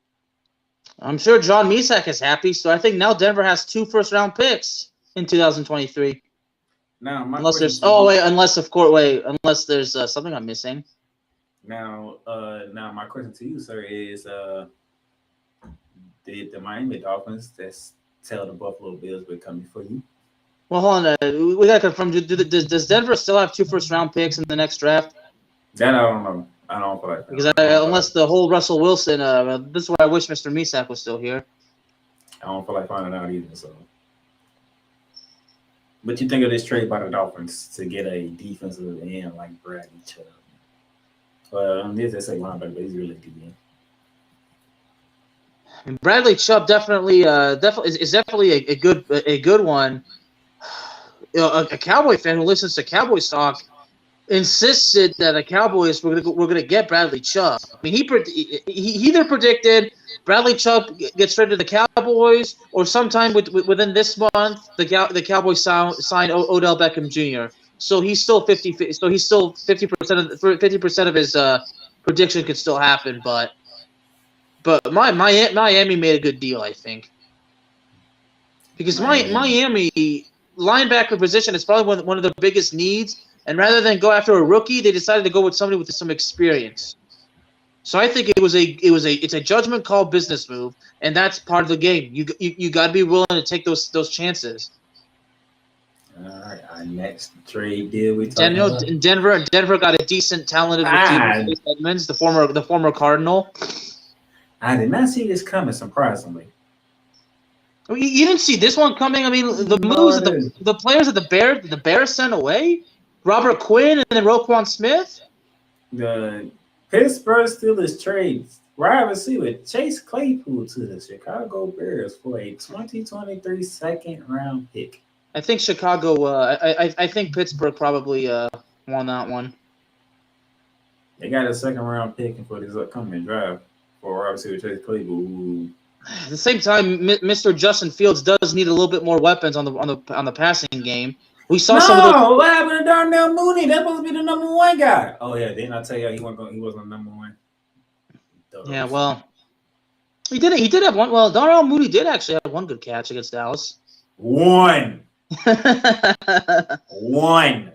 I'm sure John Misak is happy, so I think now Denver has 2 1st round picks in 2023. Now, unless there's something I'm missing. Now my question to you, sir, is did the Miami Dolphins just tell the Buffalo Bills we're coming for you? Well, hold on. We got to confirm. Does Denver still have 2 1st round picks in the next draft? That I don't know. I don't feel like that. Because unless the whole Russell Wilson, this is why I wish Mr. Misak was still here. I don't feel like finding out either. So, but you think of this trade by the Dolphins to get a defensive end like Bradley Chubb? Well, they say linebacker, but he's really good. And Bradley Chubb definitely is definitely a good one. A Cowboy fan who listens to Cowboy talk insisted that the Cowboys were going to get Bradley Chubb. I mean, he either predicted Bradley Chubb gets traded to the Cowboys, or sometime within this month the Cowboys sign Odell Beckham Jr. So he's still 50. So he's still 50% of his prediction could still happen. But Miami made a good deal, I think, because Miami linebacker position is probably one of the biggest needs, and rather than go after a rookie, they decided to go with somebody with some experience. So I think it's a judgment call business move, and that's part of the game. You got to be willing to take those chances. All right, our next trade deal Denver got a decent, talented receiver, Edmonds, the former Cardinal. I did not see this coming, surprisingly. You didn't see this one coming. I mean, the moves that the players that the Bears sent away, Robert Quinn and then Roquan Smith. The Pittsburgh Steelers trades wide receiver Chase Claypool to the Chicago Bears for a 2023 2nd round pick. I think Chicago. I think Pittsburgh probably won that one. They got a 2nd round pick for this upcoming draft for wide receiver Chase Claypool. At the same time, Mr. Justin Fields does need a little bit more weapons on the passing game. We saw some of the. What happened to Darnell Mooney? That's supposed to be the number 1 guy. Oh yeah, didn't I tell you he wasn't the number 1? Yeah, well, he did have one. Well, Darnell Mooney did actually have one good catch against Dallas. One. One.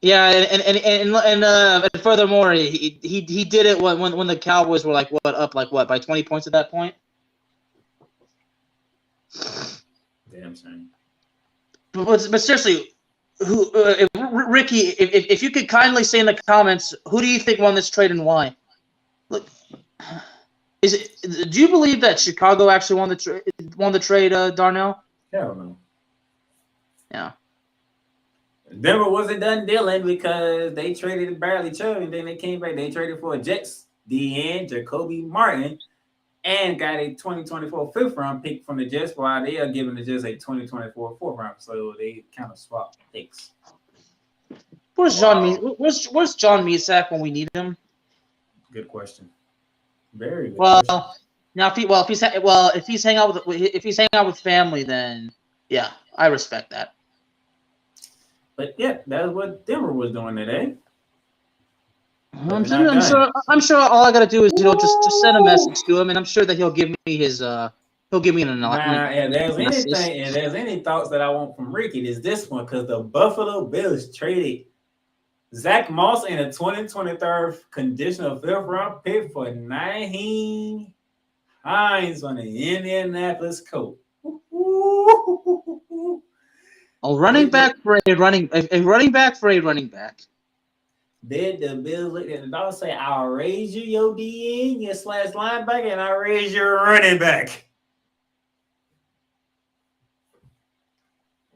Yeah, and furthermore, he did it when the Cowboys were like by 20 points at that point. Damn shame. But seriously, Ricky, if you could kindly say in the comments, who do you think won this trade and why? Look, do you believe that Chicago actually won the trade, Darnell? Hell no. Yeah. Denver wasn't done dealing because they traded Bradley Chubb and then they came back. They traded for a Jets DN, Jacoby Martin, and got a 2024 fifth-round pick from the Jets while they are giving the Jets a 2024 fourth-round. So they kind of swapped picks. Where's John Mesack when we need him? Good question. Very good well, question. Now if he's hanging out with family, then yeah, I respect that. But yeah, that's what Denver was doing today. I'm sure all I gotta do is just send a message to him, and I'm sure that he'll give me his an if there's any thoughts that I want from Ricky, it's this one because the Buffalo Bills traded Zach Moss and a 2023 conditional fifth-round pick for Nyheim Hines on the Indianapolis Colts. A running back for a running back. Then the Bills looked at the dog and say, I'll raise you your DN, your slash linebacker, and I'll raise your running back.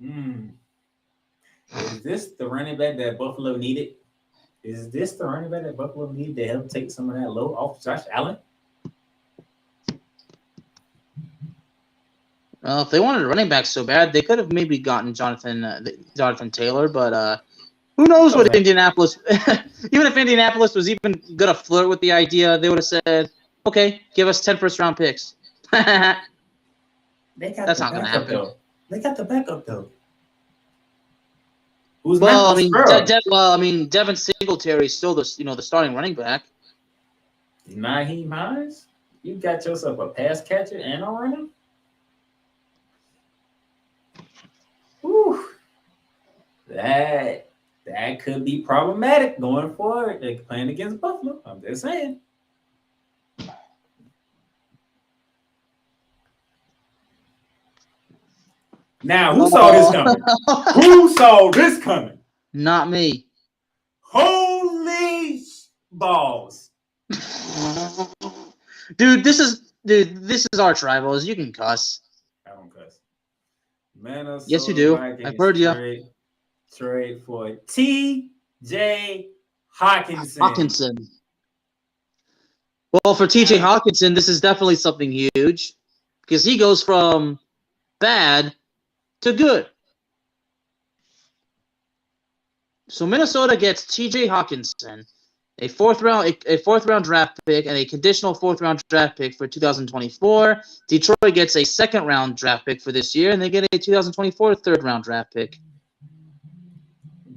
Is this the running back that Buffalo needed? Is this the running back that Buffalo needed to help take some of that load off Josh Allen? Well, if they wanted a running back so bad, they could have maybe gotten Jonathan Taylor, but who knows what Indianapolis – even if Indianapolis was even going to flirt with the idea, they would have said, okay, give us 10 first-round picks. That's not going to happen. Though. They got the backup, though. Devin Singletary is still the starting running back. Nyheim Hines? You got yourself a pass catcher and a runner? Whew. That could be problematic going forward. They're playing against Buffalo. I'm just saying. Now, who saw this coming? Who saw this coming? Not me. Holy balls. Dude, this is ArchRivals. You can cuss. I don't cuss. Minnesota yes, you do. Vikings I've heard you. Trade for T.J. Hawkinson. Well, for T.J. Hawkinson, this is definitely something huge because he goes from bad to good. So Minnesota gets T.J. Hawkinson, a fourth round draft pick, and a conditional fourth round draft pick for 2024. Detroit gets a second round draft pick for this year, and they get a 2024 third round draft pick.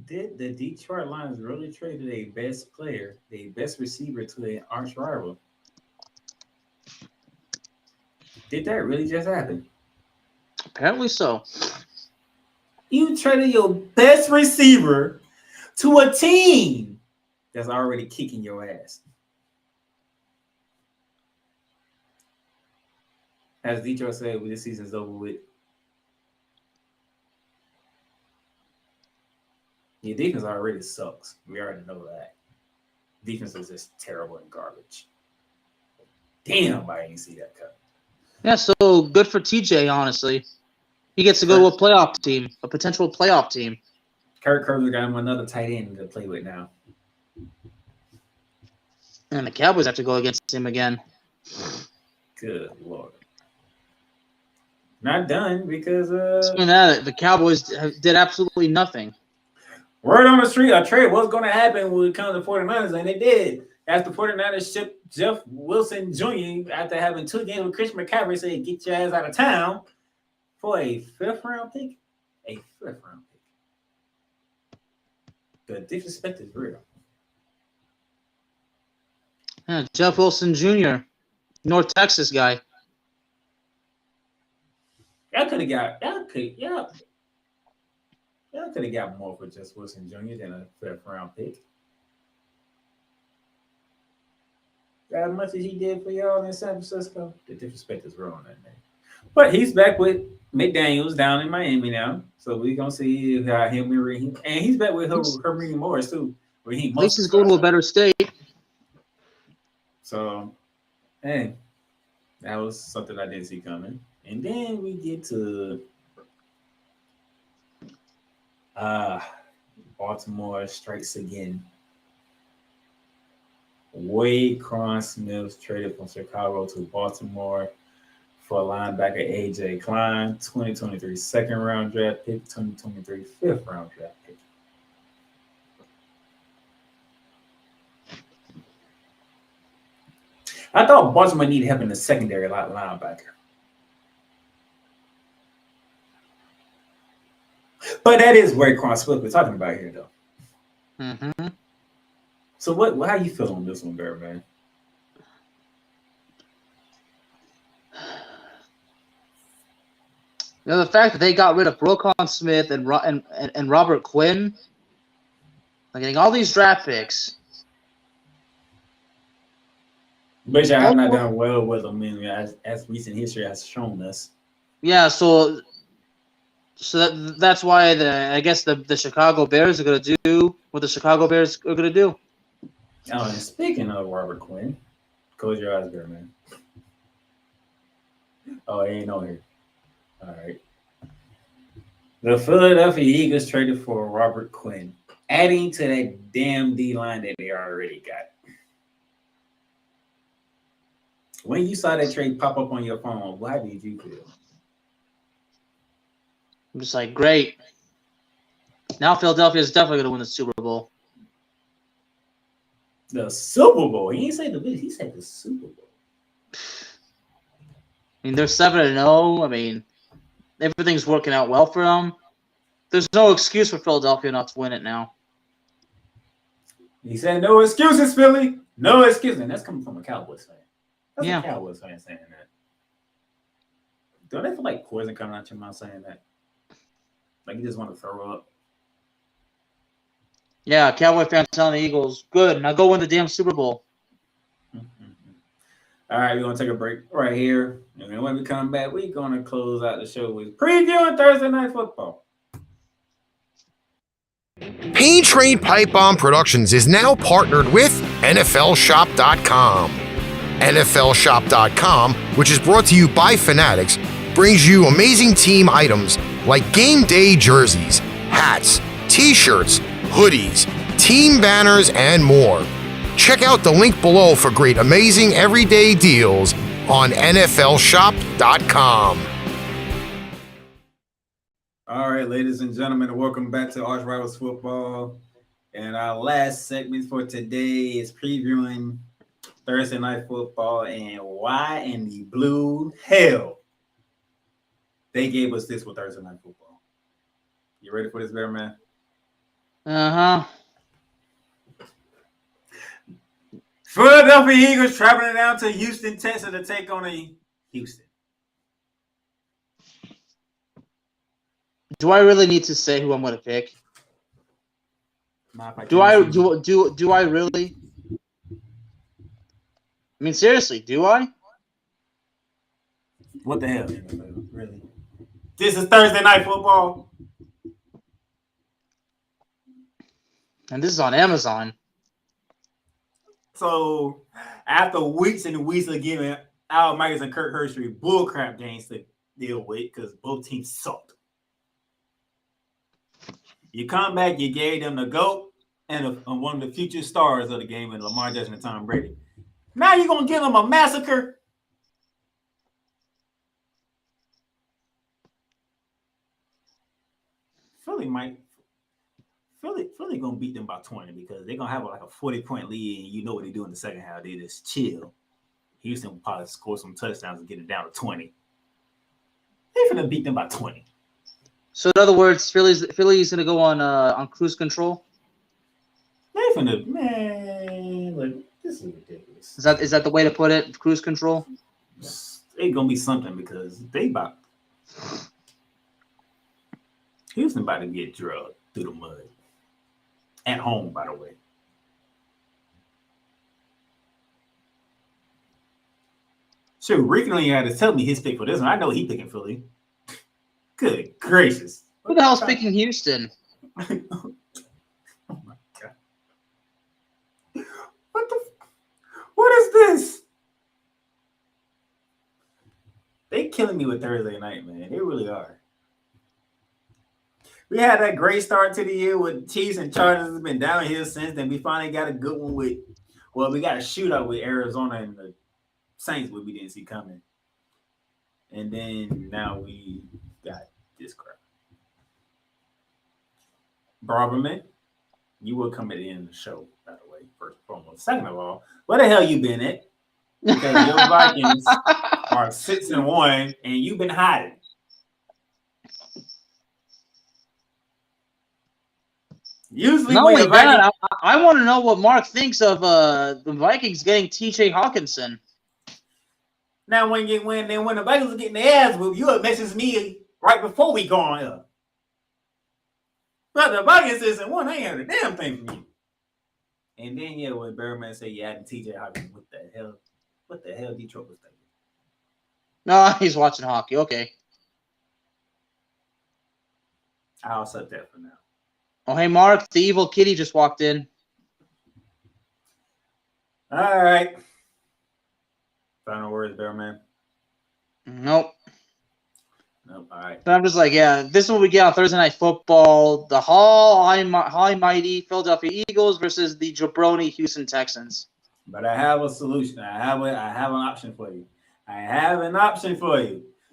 Did the Detroit Lions really trade a best player, the best receiver to an arch rival? Did that really just happen? Apparently so. You traded your best receiver to a team that's already kicking your ass. As Detroit said, this season's over with. Your defense already sucks. We already know that. Defense is just terrible and garbage. Damn, I didn't see that cut. Yeah, so good for TJ, honestly. He gets to go to a playoff team, a potential playoff team. Kirk Cousins got him another tight end to play with now. And the Cowboys have to go against him again. Good Lord. Not done because the Cowboys did absolutely nothing. Word on the street, a trade was going to happen when it comes to 49ers, and it did. After 49ers shipped Jeff Wilson Jr. after having 2 games with Chris McCaffrey, said, get your ass out of town for a 5th-round pick. A 5th-round pick. The disrespect is real. Yeah, Jeff Wilson Jr., North Texas guy. Y'all could have got more for just Wilson Jr. than a 5th round pick. As much as he did for y'all in San Francisco, the disrespect is real on that name. But he's back with McDaniels down in Miami now, so we're gonna see how him and he's back with Raheem Morris too. At least he's going to a better state. So, hey, that was something I didn't see coming. And then we get to Baltimore strikes again. Wade Cron-Smith traded from Chicago to Baltimore for linebacker A.J. Klein, 2023 2nd-round draft pick, 2023 5th-round draft pick. I thought Baltimore needed help in the secondary linebacker. But that is Wade Cron-Smith we're talking about here, though. Mm-hmm. So how you feel on this one, Bear, man? You know, the fact that they got rid of Roquan Smith and Robert Quinn, like getting all these draft picks. But I have not done well with them, as recent history has shown us. Yeah, so that's why I guess the Chicago Bears are going to do what the Chicago Bears are going to do. Oh, and speaking of Robert Quinn, close your eyes, Bear, man. Oh, he ain't on here. All right. The Philadelphia Eagles traded for Robert Quinn, adding to that damn D-line that they already got. When you saw that trade pop up on your phone, how did you feel? I'm just like, great. Now Philadelphia is definitely going to win the Super Bowl. The Super Bowl? He didn't say the big. He said the Super Bowl. I mean, they're 7-0. I mean, everything's working out well for them. There's no excuse for Philadelphia not to win it now. He said, "No excuses, Philly. No excuses." And that's coming from a Cowboys fan. That's Yeah. A Cowboys fan saying that. Don't they feel like poison coming out your mouth saying that? Like you just want to throw up? Yeah, Cowboy fans telling the Eagles, good, now go win the damn Super Bowl. All right, we're going to take a break right here. And then when we come back, we're going to close out the show with previewing Thursday Night Football. Pain Train Pipe Bomb Productions is now partnered with NFLShop.com. NFLShop.com, which is brought to you by Fanatics, brings you amazing team items like game day jerseys, hats, t-shirts, hoodies, team banners, and more. Check out the link below for great, amazing everyday deals on NFLShop.com. All right, ladies and gentlemen, welcome back to ArchRivals Football. And our last segment for today is previewing Thursday Night Football and why in the blue hell they gave us this for Thursday Night Football. You ready for this, Bear Man? Uh-huh. Philadelphia Eagles traveling down to Houston, Texas to take on Houston. Do I really need to say who I'm going to pick? Do I really? I mean, seriously, do I? What the hell? Really? This is Thursday Night Football. And this is on Amazon. So, after weeks and weeks of giving Al Michaels and Kirk Herbstreit bullcrap games to deal with because both teams sucked. You come back, you gave them the GOAT and one of the future stars of the game in Lamar Jackson and Tom Brady. Now you're going to give them a massacre? Philly going to beat them by 20 because they're going to have like a 40-point lead, and you know what they do in the second half. They just chill. Houston will probably score some touchdowns and get it down to 20. They're going to beat them by 20. So in other words, Philly's going to go on cruise control? They're going to, man, look, this is ridiculous. Is that the way to put it? Cruise control? It's going to be something because they about Houston about to get drugged through the mud. At home, by the way. Sure, Rick only had to tell me his pick for this one. I know he picking Philly. Good gracious. Who the hell's picking Houston? Oh my God. What is this? They killing me with Thursday night, man. They really are. We had that great start to the year with Chiefs and Chargers. Has been downhill since then. We finally got a good one with, well, we got a shootout with Arizona and the Saints, what we didn't see coming. And then now we got this crap. Barberman, you will come at the end of the show, by the way, first and foremost. Second of all, where the hell you been at? Because your Vikings are 6-1 and you've been hiding. Usually, not only that, I want to know what Mark thinks of the Vikings getting T.J. Hawkinson. Now, when the Vikings are getting their ass whooped, you would message me right before we go on here. But the Vikings isn't one. I ain't heard a damn thing from you. And then when Bearman said you had T.J. Hawkinson, what the hell Detroit was thinking? No, he's watching hockey. Okay. I'll set that for now. Oh, hey, Mark, the evil kitty just walked in. All right. Final words, Bearman? Nope. Nope. All right. But I'm just like, yeah, this is what we get on Thursday Night Football. The high mighty Philadelphia Eagles versus the jabroni Houston Texans. But I have a solution. I have an option for you.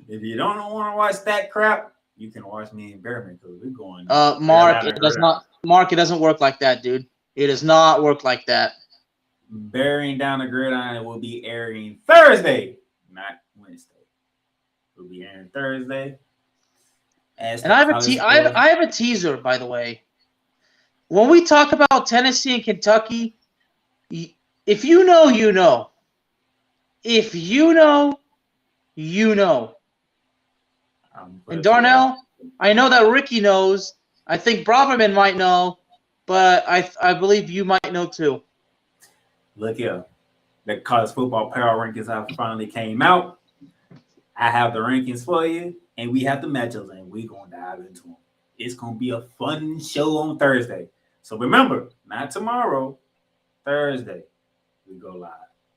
If you don't want to watch that crap, you can watch me and Bearman because we're going. Mark, it does not. Mark, it doesn't work like that, dude. It does not work like that. Bearing Down the Gridiron will be airing Thursday, not Wednesday. We'll be airing Thursday. And I have a teaser, by the way. When we talk about Tennessee and Kentucky, if you know, you know. If you know, you know. And Darnell, I know that Ricky knows. I think Braverman might know, but I believe you might know too. Look here. The college football power rankings have finally came out. I have the rankings for you, and we have the matchups, and we're going to dive into them. It's going to be a fun show on Thursday. So remember, not tomorrow, Thursday, we go live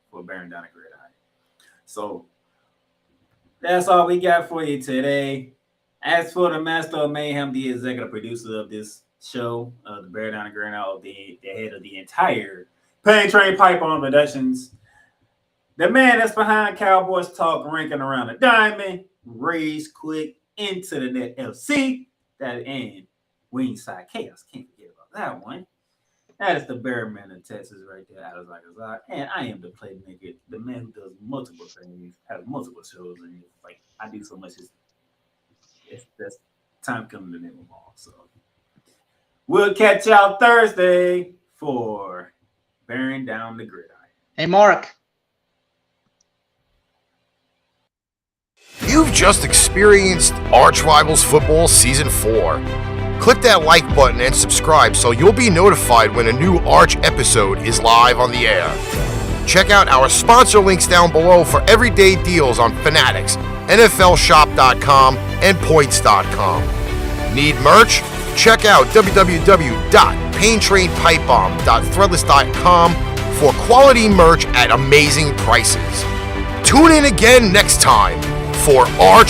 for Bearing Down the Gridiron. So that's all we got for you today. As for the master of Mayhem, the executive producer of this show, the Bear Down the Gridiron, the head of the entire Pain Train Pipeline Productions, the man that's behind Cowboys Talk, ranking around the diamond, raise quick into the net LC, that and Wingside Chaos. Can't forget about that one. That is the Bearman of Texas right there, Al-Kazzaz. And I am the Playmaker, the man who does multiple things, has multiple shows, and like I do so much. That's time coming to name them all. So we'll catch y'all Thursday for Bearing Down the Gridiron. Hey, Mark. You've just experienced ArchRivals Football Season 4. Click that like button and subscribe so you'll be notified when a new Arch episode is live on the air. Check out our sponsor links down below for everyday deals on Fanatics, NFLshop.com, and Points.com. Need merch? Check out www.paintrainpipebomb.threadless.com for quality merch at amazing prices. Tune in again next time for Arch